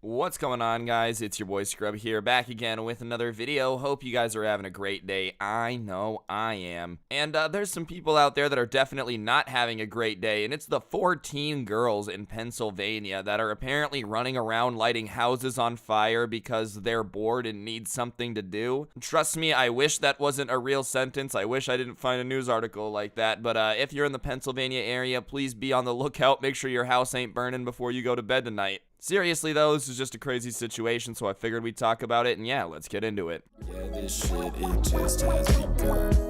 What's going on, guys? It's your boy Scrub here, back again with another video. Hope you guys are having a great day. I know I am. And there's some people out there that are definitely not having a great day, and it's the 14 girls in Pennsylvania that are apparently running around lighting houses on fire because they're bored and need something to do. Trust me, I wish that wasn't a real sentence. I wish I didn't find a news article like that, but if you're in the Pennsylvania area, please be on the lookout. Make sure your house ain't burning before you go to bed tonight. Seriously though, this is just a crazy situation, so I figured we'd talk about it, and yeah, let's get into it. Yeah, this shit, it just has begun.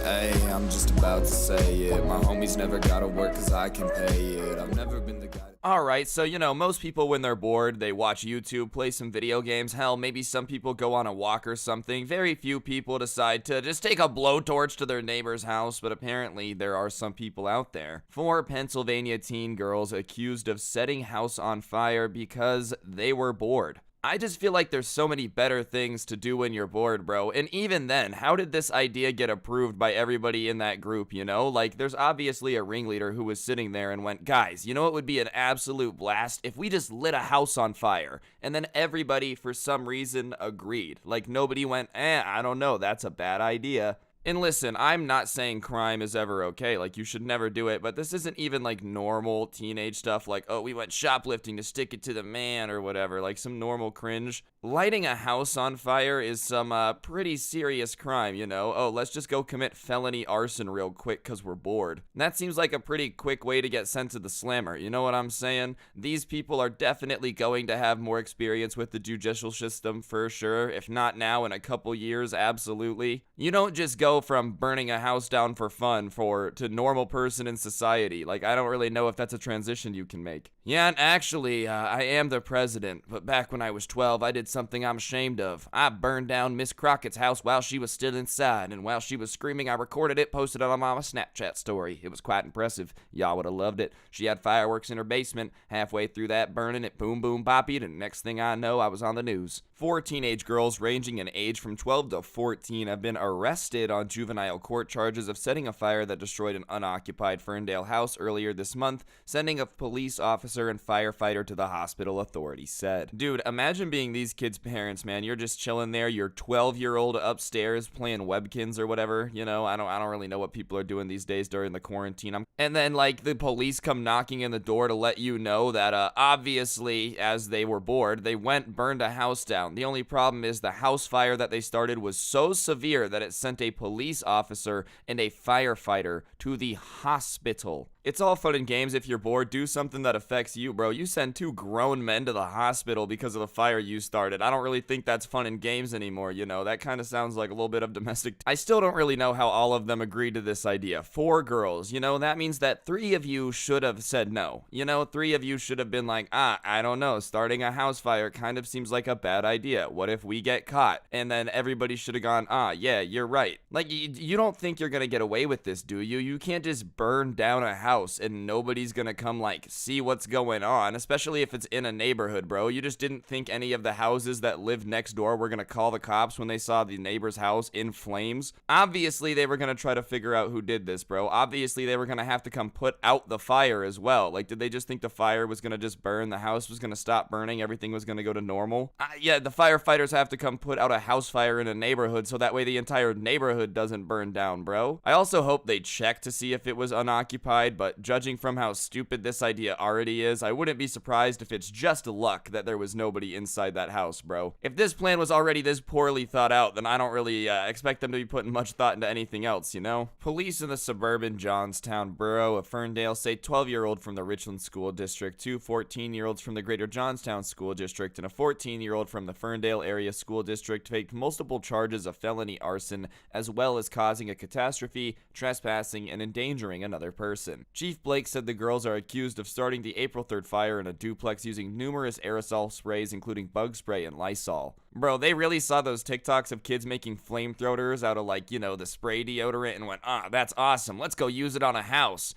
Hey, I'm just about to say it. My homies never gotta work cause I can pay it. I've never been the guy. Alright, so most people when they're bored, they watch YouTube, play some video games, hell, maybe some people go on a walk or something. Very few people decide to just take a blowtorch to their neighbor's house, but apparently there are some people out there. 4 Pennsylvania teen girls accused of setting house on fire because they were bored. I just feel like there's so many better things to do when you're bored, bro. And even then, how did this idea get approved by everybody in that group, Like, there's obviously a ringleader who was sitting there and went, guys, it would be an absolute blast if we just lit a house on fire. And then everybody, for some reason, agreed. Like, nobody went, I don't know, that's a bad idea. And listen, I'm not saying crime is ever okay, like you should never do it, but this isn't even like normal teenage stuff like, oh, we went shoplifting to stick it to the man or whatever, like some normal cringe. Lighting a house on fire is some pretty serious crime, Oh, let's just go commit felony arson real quick because we're bored. And that seems like a pretty quick way to get sent to the slammer, you know what I'm saying? These people are definitely going to have more experience with the judicial system for sure, if not now, in a couple years, absolutely. You don't just go from burning a house down for fun to normal person in society. Like, I don't really know if that's a transition you can make. Yeah, and actually, I am the president, but back when I was 12, I did something I'm ashamed of. I burned down Miss Crockett's house while she was still inside, and while she was screaming, I recorded it, posted it on my Snapchat story. It was quite impressive. Y'all would have loved it. She had fireworks in her basement. Halfway through that burning, it boom boom boppied, and next thing I know, I was on the news. 4 teenage girls ranging in age from 12 to 14 have been arrested on juvenile court charges of setting a fire that destroyed an unoccupied Ferndale house earlier this month, sending a police officer and firefighter to the hospital, authorities said. Dude, imagine being these kids' parents, man. You're just chilling there, your 12-year-old upstairs playing Webkins or whatever, I don't really know what people are doing these days during the quarantine. And then, like, the police come knocking in the door to let you know that, obviously, as they were bored, they burned a house down. The only problem is the house fire that they started was so severe that it sent a police officer and a firefighter to the hospital. It's all fun and games if you're bored. Do something that affects you, bro. You send 2 grown men to the hospital because of the fire you started. I don't really think that's fun and games anymore, That kind of sounds like a little bit of domestic. I still don't really know how all of them agreed to this idea. 4 girls, that means that 3 of you should have said no. 3 of you should have been like, I don't know, starting a house fire kind of seems like a bad idea. What if we get caught? And then everybody should have gone, yeah, you're right. Like, you don't think you're gonna get away with this, do you? You can't just burn down a house and nobody's gonna come like see what's going on, especially if it's in a neighborhood, bro. You just didn't think any of the houses that lived next door were gonna call the cops when they saw the neighbor's house in flames. Obviously they were gonna try to figure out who did this, bro. Obviously they were gonna have to come put out the fire as well. Like, did they just think the fire was gonna just burn, the house was gonna stop burning, everything was gonna go to normal? Yeah, the firefighters have to come put out a house fire in a neighborhood so that way the entire neighborhood doesn't burn down, bro. I also hope they check to see if it was unoccupied, but judging from how stupid this idea already is, I wouldn't be surprised if it's just luck that there was nobody inside that house, bro. If this plan was already this poorly thought out, then I don't really expect them to be putting much thought into anything else, Police in the suburban Johnstown borough of Ferndale say 12-year-old from the Richland School District, 2 14-year-olds from the Greater Johnstown School District, and a 14-year-old from the Ferndale Area School District faked multiple charges of felony arson, as well as causing a catastrophe, trespassing, and endangering another person. Chief Blake said the girls are accused of starting the April 3rd fire in a duplex using numerous aerosol sprays, including bug spray and Lysol. Bro, they really saw those TikToks of kids making flamethrowers out of, like, the spray deodorant and went, that's awesome. Let's go use it on a house.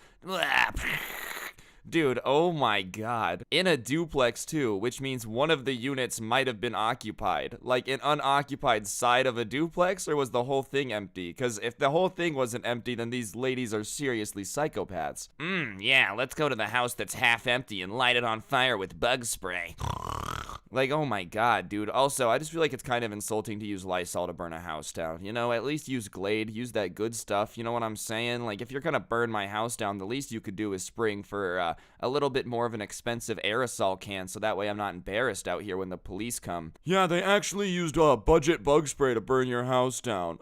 Dude, oh my god. In a duplex too, which means one of the units might have been occupied. Like an unoccupied side of a duplex, or was the whole thing empty? Because if the whole thing wasn't empty, then these ladies are seriously psychopaths. Yeah, let's go to the house that's half empty and light it on fire with bug spray. Like, oh my god, dude. Also, I just feel like it's kind of insulting to use Lysol to burn a house down. You know, at least use Glade, use that good stuff. You know what I'm saying? Like, if you're gonna burn my house down, the least you could do is spring for a little bit more of an expensive aerosol can, so that way I'm not embarrassed out here when the police come. Yeah, they actually used budget bug spray to burn your house down.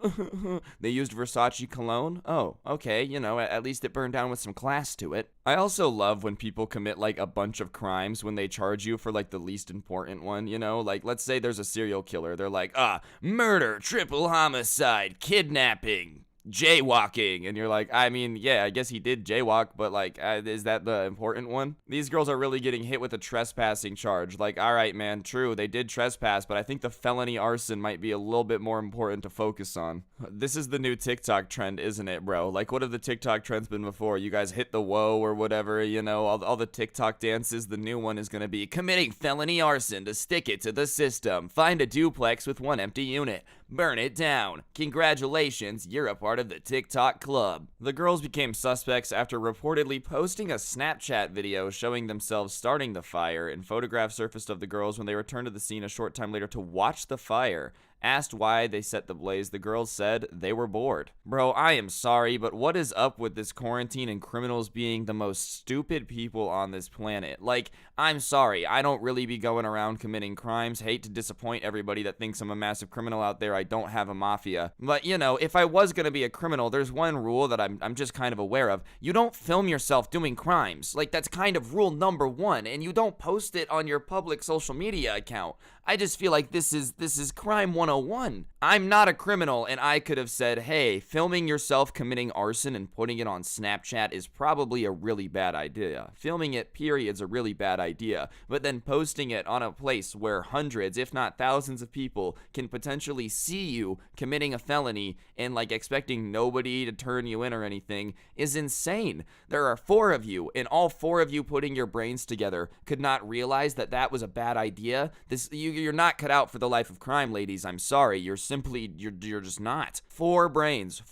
They used Versace cologne? Oh, okay, you know, at least it burned down with some class to it. I also love when people commit, like, a bunch of crimes when they charge you for, like, the least important one, you know? Like, let's say there's a serial killer. They're like, murder, triple homicide, kidnapping, jaywalking, and you're like, I mean, yeah, I guess he did jaywalk, but like, is that the important one? These girls are really getting hit with a trespassing charge. Like, all right, man, true, they did trespass, but I think the felony arson might be a little bit more important to focus on. This is the new TikTok trend, isn't it, bro? Like, what have the TikTok trends been before? You guys hit the whoa or whatever, you know, all the TikTok dances. The new one is gonna be committing felony arson to stick it to the system. Find a duplex with one empty unit. Burn it down. Congratulations, you're a part of the TikTok club. The girls became suspects after reportedly posting a Snapchat video showing themselves starting the fire, and photographs surfaced of the girls when they returned to the scene a short time later to watch the fire. Asked why they set the blaze, the girls said they were bored. Bro, I am sorry, but what is up with this quarantine and criminals being the most stupid people on this planet? Like, I'm sorry, I don't really be going around committing crimes. Hate to disappoint everybody that thinks I'm a massive criminal out there. I don't have a mafia. But, you know, if I was gonna be a criminal, there's one rule that I'm just kind of aware of. You don't film yourself doing crimes. Like, that's kind of rule number one, and you don't post it on your public social media account. I just feel like this is crime 101. I'm not a criminal, and I could have said, hey, filming yourself committing arson and putting it on Snapchat is probably a really bad idea. Filming it, period, is a really bad idea. But then posting it on a place where hundreds, if not thousands of people can potentially see you committing a felony and, like, expecting nobody to turn you in or anything is insane. There are 4 of you, and all 4 of you putting your brains together could not realize that that was a bad idea. You're not cut out for the life of crime, ladies. I'm sorry. You're just not. 4 brains,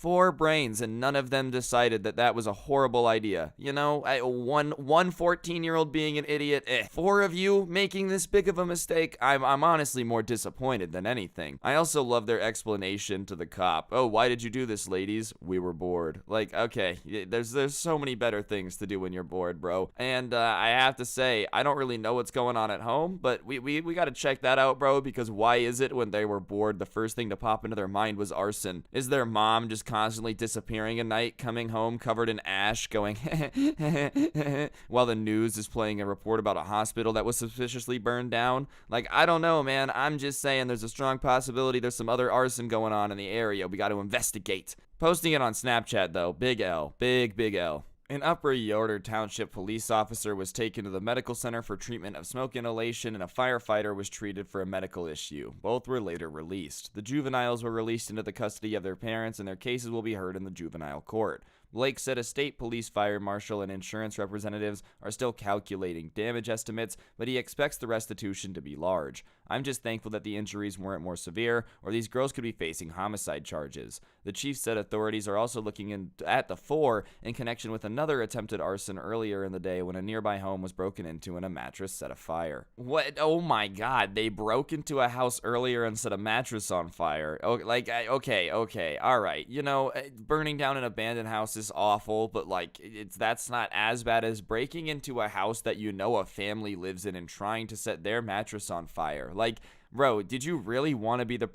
and none of them decided that that was a horrible idea. You know, one 14-year-old being an idiot. 4 of you making this big of a mistake. I'm honestly more disappointed than anything. I also love their explanation to the cop. Oh, why did you do this, ladies? We were bored. Like, okay, there's so many better things to do when you're bored, bro. And I have to say, I don't really know what's going on at home, but we got to check that out, bro, because why is it when they were bored, the first thing to pop into their mind was arson? Is their mom just constantly disappearing at night, coming home covered in ash, going while the news is playing a report about a hospital that was suspiciously burned down? Like, I don't know, man. I'm just saying there's a strong possibility there's some other arson going on in the area. We got to investigate. Posting it on Snapchat, though, big L. Big L. An Upper Yoder Township police officer was taken to the medical center for treatment of smoke inhalation, and a firefighter was treated for a medical issue. Both were later released. The juveniles were released into the custody of their parents, and their cases will be heard in the juvenile court. Blake said a state police fire marshal and insurance representatives are still calculating damage estimates, but he expects the restitution to be large. I'm just thankful that the injuries weren't more severe, or these girls could be facing homicide charges. The chief said authorities are also looking at the 4 in connection with another attempted arson earlier in the day when a nearby home was broken into and a mattress set afire. What? Oh my god, they broke into a house earlier and set a mattress on fire. Okay, alright. You know, burning down an abandoned house is awful, but like, that's not as bad as breaking into a house that you know a family lives in and trying to set their mattress on fire. Like, bro, did you really want to be the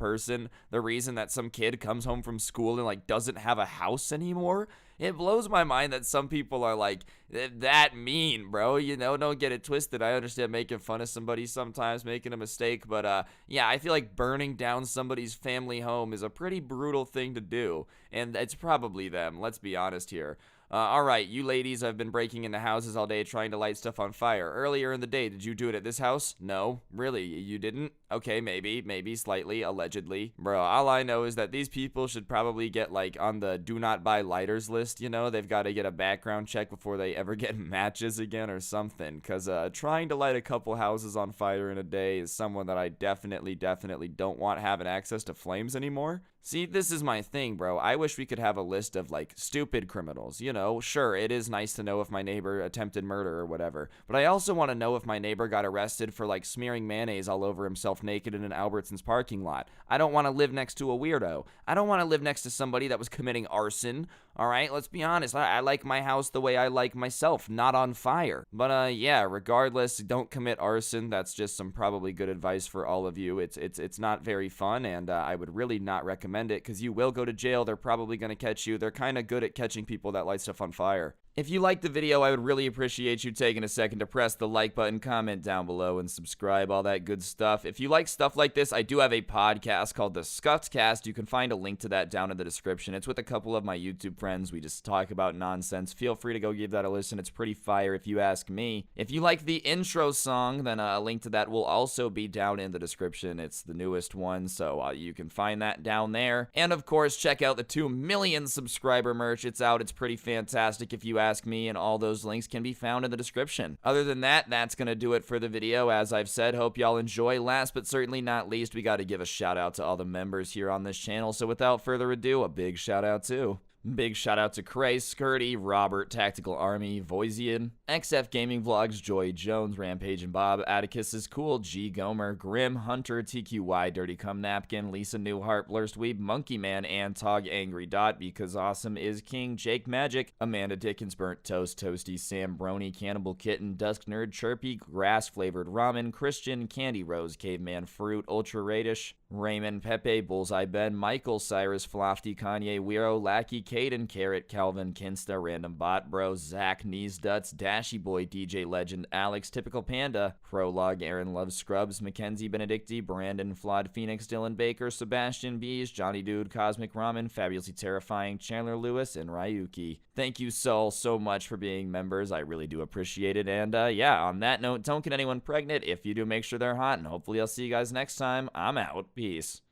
reason that some kid comes home from school and, like, doesn't have a house anymore? It blows my mind that some people are, like, that mean, bro. You know, don't get it twisted. I understand making fun of somebody sometimes, making a mistake, but, yeah, I feel like burning down somebody's family home is a pretty brutal thing to do, and it's probably them. Let's be honest here. Alright, you ladies have been breaking into houses all day trying to light stuff on fire. Earlier in the day, did you do it at this house? No? Really? You didn't? Okay, maybe, slightly, allegedly. Bro, all I know is that these people should probably get, like, on the do not buy lighters list, you know? They've got to get a background check before they ever get matches again or something. Because, trying to light a couple houses on fire in a day is someone that I definitely don't want having access to flames anymore. See, this is my thing, bro. I wish we could have a list of, like, stupid criminals. You know, sure, it is nice to know if my neighbor attempted murder or whatever. But I also want to know if my neighbor got arrested for, like, smearing mayonnaise all over himself naked in an Albertsons parking lot. I don't want to live next to a weirdo. I don't want to live next to somebody that was committing arson. All right, let's be honest. I like my house the way I like myself, not on fire. But, yeah, regardless, don't commit arson. That's just some probably good advice for all of you. It's not very fun, and I would really not recommend it because you will go to jail. They're probably going to catch you. They're kind of good at catching people that light stuff on fire. If you liked the video, I would really appreciate you taking a second to press the like button, comment down below, and subscribe, all that good stuff. If you like stuff like this, I do have a podcast called The Scuffcast. You can find a link to that down in the description. It's with a couple of my YouTube friends. We just talk about nonsense. Feel free to go give that a listen. It's pretty fire if you ask me. If you like the intro song, then a link to that will also be down in the description. It's the newest one, so you can find that down there. And of course, check out the 2 million subscriber merch. It's out. It's pretty fantastic if you ask me, and all those links can be found in the description. Other than that, that's gonna do it for the video. As I've said, hope y'all enjoy. Last but certainly not least, we gotta give a shout out to all the members here on this channel. So without further ado, a big shout out to Cray, Skirty, Robert, Tactical Army, Voisian, XF Gaming Vlogs, Joy Jones, Rampage and Bob, Atticus is Cool, G Gomer, Grim, Hunter, TQY, Dirty Cum Napkin, Lisa Newhart, Blurst Weeb, Monkey Man, Antog, Angry Dot, Because Awesome is King, Jake Magic, Amanda Dickens, Burnt Toast, Toasty, Sam Brony, Cannibal Kitten, Dusk Nerd, Chirpy, Grass Flavored Ramen, Christian, Candy Rose, Caveman Fruit, Ultra Radish, Raymond, Pepe, Bullseye Ben, Michael, Cyrus, Flofty, Kanye, Wero, Lackey, Caden, Carrot, Calvin, Kinsta, Random Bot Bro, Zach, Knees Duts, Dashy Boy, DJ Legend, Alex, Typical Panda, Prologue, Aaron Loves Scrubs, Mackenzie Benedicti, Brandon, Flawed Phoenix, Dylan Baker, Sebastian Bees, Johnny Dude, Cosmic Ramen, Fabulously Terrifying, Chandler Lewis, and Ryuki. Thank you so much for being members. I really do appreciate it. And yeah, on that note, don't get anyone pregnant. If you do, make sure they're hot, and hopefully I'll see you guys next time. I'm out. Peace.